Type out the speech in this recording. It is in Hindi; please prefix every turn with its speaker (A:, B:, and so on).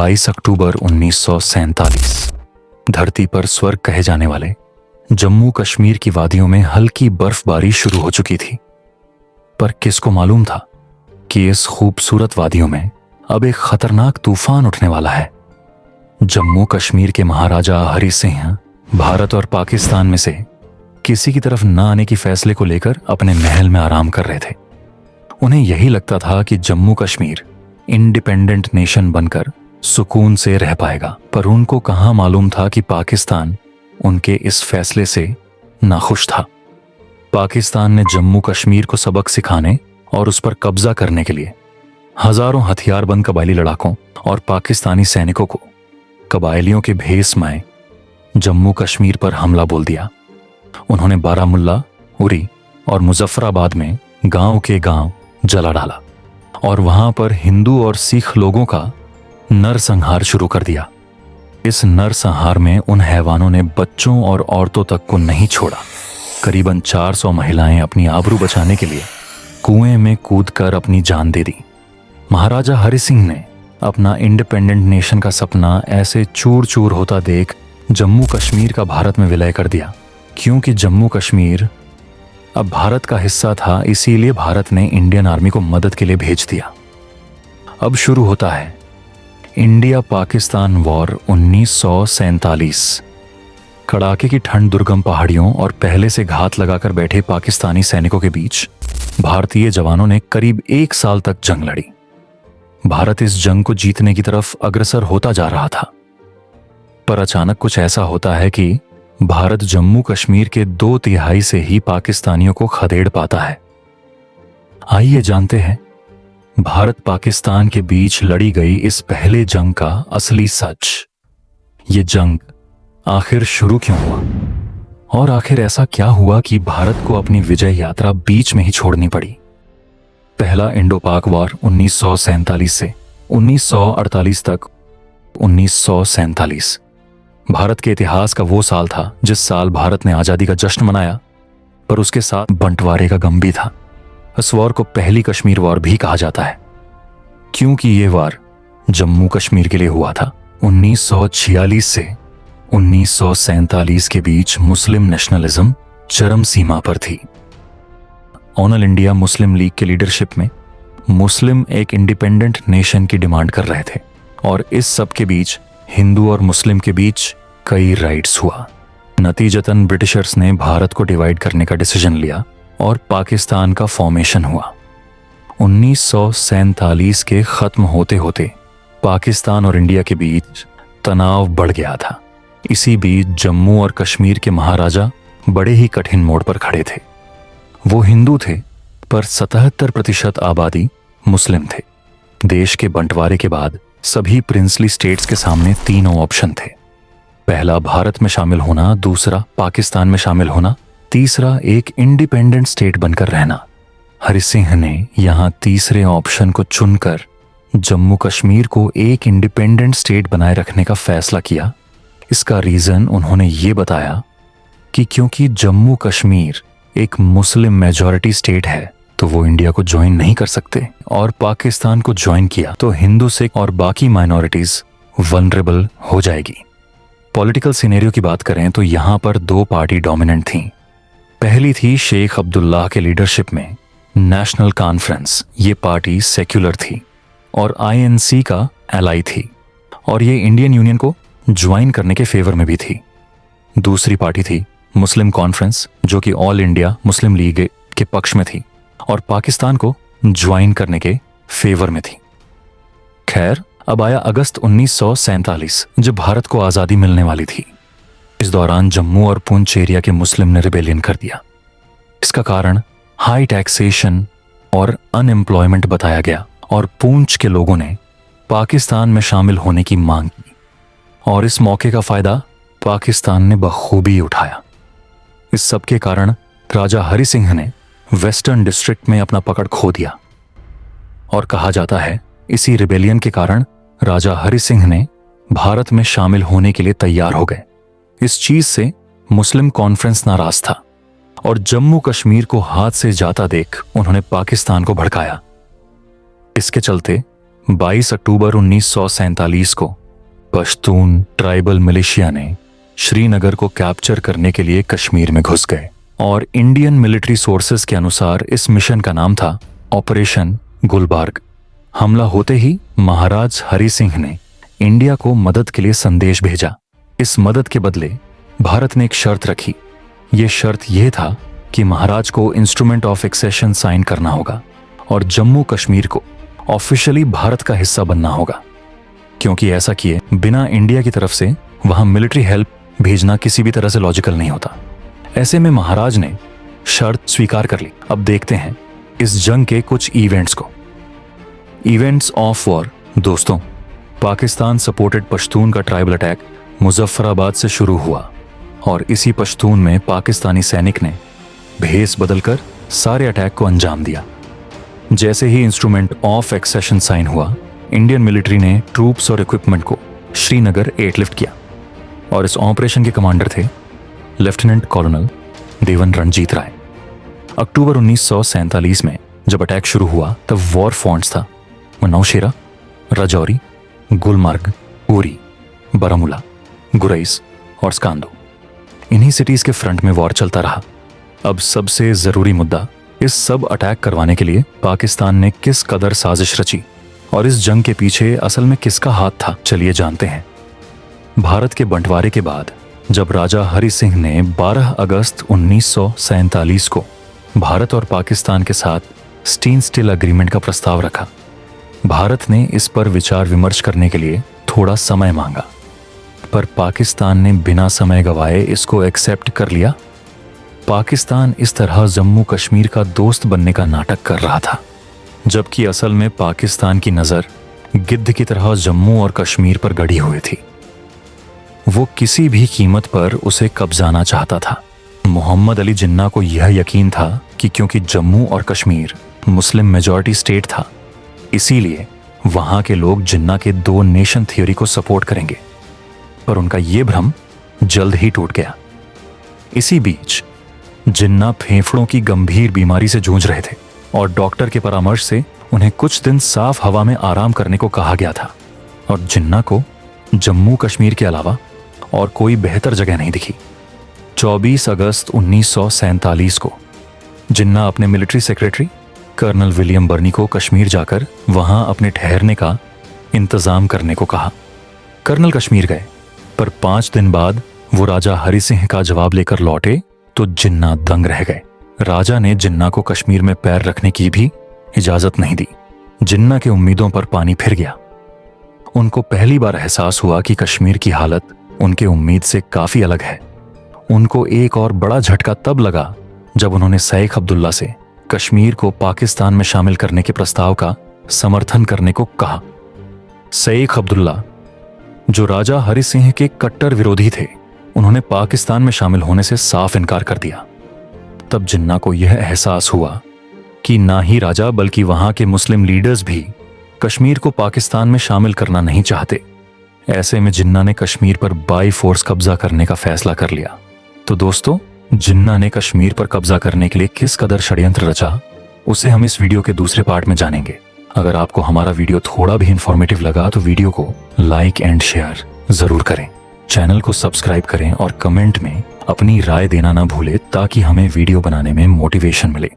A: 22 अक्टूबर 1947 धरती पर स्वर्ग कहे जाने वाले जम्मू कश्मीर की वादियों में हल्की बर्फबारी शुरू हो चुकी थी। पर किसको मालूम था कि इस खूबसूरत वादियों में अब एक खतरनाक तूफान उठने वाला है। जम्मू कश्मीर के महाराजा हरि सिंह भारत और पाकिस्तान में से किसी की तरफ न आने की फैसले को लेकर अपने महल में आराम कर रहे थे। उन्हें यही लगता था कि जम्मू कश्मीर इंडिपेंडेंट नेशन बनकर सुकून से रह पाएगा, पर उनको कहाँ मालूम था कि पाकिस्तान उनके इस फैसले से नाखुश था। पाकिस्तान ने जम्मू कश्मीर को सबक सिखाने और उस पर कब्जा करने के लिए हजारों हथियारबंद कबायली लड़ाकों और पाकिस्तानी सैनिकों को कबायलियों के भेस में जम्मू कश्मीर पर हमला बोल दिया। उन्होंने बारामुल्ला, उरी और मुजफ्फराबाद में गांव के गांव जला डाला और वहां पर हिंदू और सिख लोगों का नरसंहार शुरू कर दिया। इस नरसंहार में उन हैवानों ने बच्चों और औरतों तक को नहीं छोड़ा। करीबन 400 महिलाएं अपनी आबरू बचाने के लिए कुएं में कूदकर अपनी जान दे दी। महाराजा हरि सिंह ने अपना इंडिपेंडेंट नेशन का सपना ऐसे चूर चूर होता देख जम्मू कश्मीर का भारत में विलय कर दिया। क्योंकि जम्मू कश्मीर अब भारत का हिस्सा था, इसीलिए भारत ने इंडियन आर्मी को मदद के लिए भेज दिया। अब शुरू होता है इंडिया पाकिस्तान वॉर 1947। कड़ाके की ठंड, दुर्गम पहाड़ियों और पहले से घात लगाकर बैठे पाकिस्तानी सैनिकों के बीच भारतीय जवानों ने करीब 1 साल तक जंग लड़ी। भारत इस जंग को जीतने की तरफ अग्रसर होता जा रहा था, पर अचानक कुछ ऐसा होता है कि भारत जम्मू कश्मीर के 2/3 से ही पाकिस्तानियों को खदेड़ पाता है। आइए जानते हैं भारत पाकिस्तान के बीच लड़ी गई इस पहले जंग का असली सच। ये जंग आखिर शुरू क्यों हुआ और आखिर ऐसा क्या हुआ कि भारत को अपनी विजय यात्रा बीच में ही छोड़नी पड़ी। पहला इंडो पाक वॉर 1947 से 1948 तक। 1947 भारत के इतिहास का वो साल था जिस साल भारत ने आजादी का जश्न मनाया, पर उसके साथ बंटवारे का गम भी था। इस वॉर को पहली कश्मीर वॉर भी कहा जाता है, क्योंकि ये वॉर जम्मू कश्मीर के लिए हुआ था। 1946 से 1947 के बीच मुस्लिम नेशनलिज्म चरम सीमा पर थी। ऑल इंडिया मुस्लिम लीग के लीडरशिप में मुस्लिम एक इंडिपेंडेंट नेशन की डिमांड कर रहे थे और इस सब के बीच हिंदू और मुस्लिम के बीच कई राइट्स हुआ। नतीजतन ब्रिटिशर्स ने भारत को डिवाइड करने का डिसीजन लिया और पाकिस्तान का फॉर्मेशन हुआ। 1947 के खत्म होते होते पाकिस्तान और इंडिया के बीच तनाव बढ़ गया था। इसी बीच जम्मू और कश्मीर के महाराजा बड़े ही कठिन मोड़ पर खड़े थे। वो हिंदू थे, पर 77% आबादी मुस्लिम थे। देश के बंटवारे के बाद सभी प्रिंसली स्टेट्स के सामने 3 ऑप्शन थे। पहला भारत में शामिल होना, दूसरा पाकिस्तान में शामिल होना, तीसरा एक इंडिपेंडेंट स्टेट बनकर रहना। हरि सिंह ने यहां तीसरे ऑप्शन को चुनकर जम्मू कश्मीर को एक इंडिपेंडेंट स्टेट बनाए रखने का फैसला किया। इसका रीजन उन्होंने ये बताया कि क्योंकि जम्मू कश्मीर एक मुस्लिम मेजॉरिटी स्टेट है तो वो इंडिया को ज्वाइन नहीं कर सकते, और पाकिस्तान को ज्वाइन किया तो हिंदू, सिख और बाकी माइनॉरिटीज वल्नरेबल हो जाएगी। पॉलिटिकल सिनेरियो की बात करें तो यहां पर 2 पार्टी डोमिनेंट थीं। पहली थी शेख अब्दुल्लाह के लीडरशिप में नेशनल कॉन्फ्रेंस। ये पार्टी सेक्युलर थी और INC का एलाई थी, और ये इंडियन यूनियन को ज्वाइन करने के फेवर में भी थी। दूसरी पार्टी थी मुस्लिम कॉन्फ्रेंस, जो कि ऑल इंडिया मुस्लिम लीग के पक्ष में थी और पाकिस्तान को ज्वाइन करने के फेवर में थी। खैर, अब आया अगस्त 1947, जब भारत को आजादी मिलने वाली थी। इस दौरान जम्मू और पुंछ एरिया के मुस्लिम ने रिबेलियन कर दिया। इसका कारण हाई टैक्सेशन और अनएम्प्लॉयमेंट बताया गया, और पुंछ के लोगों ने पाकिस्तान में शामिल होने की मांग की, और इस मौके का फायदा पाकिस्तान ने बखूबी उठाया। इस सब के कारण राजा हरि सिंह ने वेस्टर्न डिस्ट्रिक्ट में अपना पकड़ खो दिया, और कहा जाता है इसी रिबेलियन के कारण राजा हरि सिंह ने भारत में शामिल होने के लिए तैयार हो गए। इस चीज से मुस्लिम कॉन्फ्रेंस नाराज था और जम्मू कश्मीर को हाथ से जाता देख उन्होंने पाकिस्तान को भड़काया। इसके चलते 22 अक्टूबर 1947 को पश्तून ट्राइबल मिलिशिया ने श्रीनगर को कैप्चर करने के लिए कश्मीर में घुस गए और इंडियन मिलिट्री सोर्सेज के अनुसार इस मिशन का नाम था ऑपरेशन गुलबर्ग। हमला होते ही महाराज हरि सिंह ने इंडिया को मदद के लिए संदेश भेजा। इस मदद के बदले भारत ने एक शर्त रखी। यह शर्त यह था कि महाराज को इंस्ट्रूमेंट ऑफ एक्सेशन साइन करना होगा और जम्मू कश्मीर को ऑफिशियली भारत का हिस्सा बनना होगा, क्योंकि ऐसा किए बिना इंडिया की तरफ से वहां मिलिट्री हेल्प भेजना किसी भी तरह से लॉजिकल नहीं होता। ऐसे में महाराज ने शर्त स्वीकार कर ली। अब देखते हैं इस जंग के कुछ इवेंट्स को। Events of war. दोस्तों, पाकिस्तान सपोर्टेड पश्तून का ट्राइबल अटैक मुजफ्फराबाद से शुरू हुआ और इसी पश्तून में पाकिस्तानी सैनिक ने भेस बदलकर सारे अटैक को अंजाम दिया। जैसे ही इंस्ट्रूमेंट ऑफ एक्सेशन साइन हुआ, इंडियन मिलिट्री ने ट्रूप्स और इक्विपमेंट को श्रीनगर एयरलिफ्ट किया और इस ऑपरेशन के कमांडर थे लेफ्टिनेंट कर्नल देवन रणजीत राय। अक्टूबर 1947 में जब अटैक शुरू हुआ तब वॉर फ्रंट्स था वो नौशेरा, राजौरी, गुलमर्ग, उरी, बारामूला, गुरैस और स्कांदो। इन्हीं सिटीज के फ्रंट में वॉर चलता रहा। अब सबसे जरूरी मुद्दा, इस सब अटैक करवाने के लिए पाकिस्तान ने किस कदर साजिश रची और इस जंग के पीछे असल में किसका हाथ था, चलिए जानते हैं। भारत के बंटवारे के बाद जब राजा हरि सिंह ने 12 अगस्त 1947 को भारत और पाकिस्तान के साथ स्टैंड स्टिल एग्रीमेंट का प्रस्ताव रखा, भारत ने इस पर विचार विमर्श करने के लिए थोड़ा समय मांगा, पर पाकिस्तान ने बिना समय गवाए इसको एक्सेप्ट कर लिया। पाकिस्तान इस तरह जम्मू कश्मीर का दोस्त बनने का नाटक कर रहा था, जबकि असल में पाकिस्तान की नज़र गिद्ध की तरह जम्मू और कश्मीर पर गड़ी हुई थी। वो किसी भी कीमत पर उसे कब्जाना चाहता था। मोहम्मद अली जिन्ना को यह यकीन था कि क्योंकि जम्मू और कश्मीर मुस्लिम मेजॉरिटी स्टेट था, इसीलिए वहां के लोग जिन्ना के दो नेशन थ्योरी को सपोर्ट करेंगे, पर उनका यह भ्रम जल्द ही टूट गया। इसी बीच जिन्ना फेफड़ों की गंभीर बीमारी से जूझ रहे थे और डॉक्टर के परामर्श से उन्हें कुछ दिन साफ हवा में आराम करने को कहा गया था और जिन्ना को जम्मू कश्मीर के अलावा और कोई बेहतर जगह नहीं दिखी। 24 अगस्त 1947 को जिन्ना अपने मिलिट्री सेक्रेटरी कर्नल विलियम बर्नी को कश्मीर जाकर वहां अपने ठहरने का इंतजाम करने को कहा। कर्नल कश्मीर गए, पर 5 दिन बाद वो राजा हरि सिंह का जवाब लेकर लौटे तो जिन्ना दंग रह गए। राजा ने जिन्ना को कश्मीर में पैर रखने की भी इजाजत नहीं दी। जिन्ना के उम्मीदों पर पानी फिर गया। उनको पहली बार एहसास हुआ कि कश्मीर की हालत उनके उम्मीद से काफी अलग है। उनको एक और बड़ा झटका तब लगा जब उन्होंने शेख अब्दुल्ला से कश्मीर को पाकिस्तान में शामिल करने के प्रस्ताव का समर्थन करने को कहा। शेख अब्दुल्ला, जो राजा हरि सिंह के कट्टर विरोधी थे, उन्होंने पाकिस्तान में शामिल होने से साफ इनकार कर दिया। तब जिन्ना को यह एहसास हुआ कि ना ही राजा बल्कि वहां के मुस्लिम लीडर्स भी कश्मीर को पाकिस्तान में शामिल करना नहीं चाहते। ऐसे में जिन्ना ने कश्मीर पर बाई फोर्स कब्जा करने का फैसला कर लिया। तो दोस्तों, जिन्ना ने कश्मीर पर कब्जा करने के लिए किस कदर षड्यंत्र रचा, उसे हम इस वीडियो के दूसरे पार्ट में जानेंगे। अगर आपको हमारा वीडियो थोड़ा भी इंफॉर्मेटिव लगा तो वीडियो को लाइक एंड शेयर जरूर करें। चैनल को सब्सक्राइब करें और कमेंट में अपनी राय देना ना भूलें ताकि हमें वीडियो बनाने में मोटिवेशन मिले।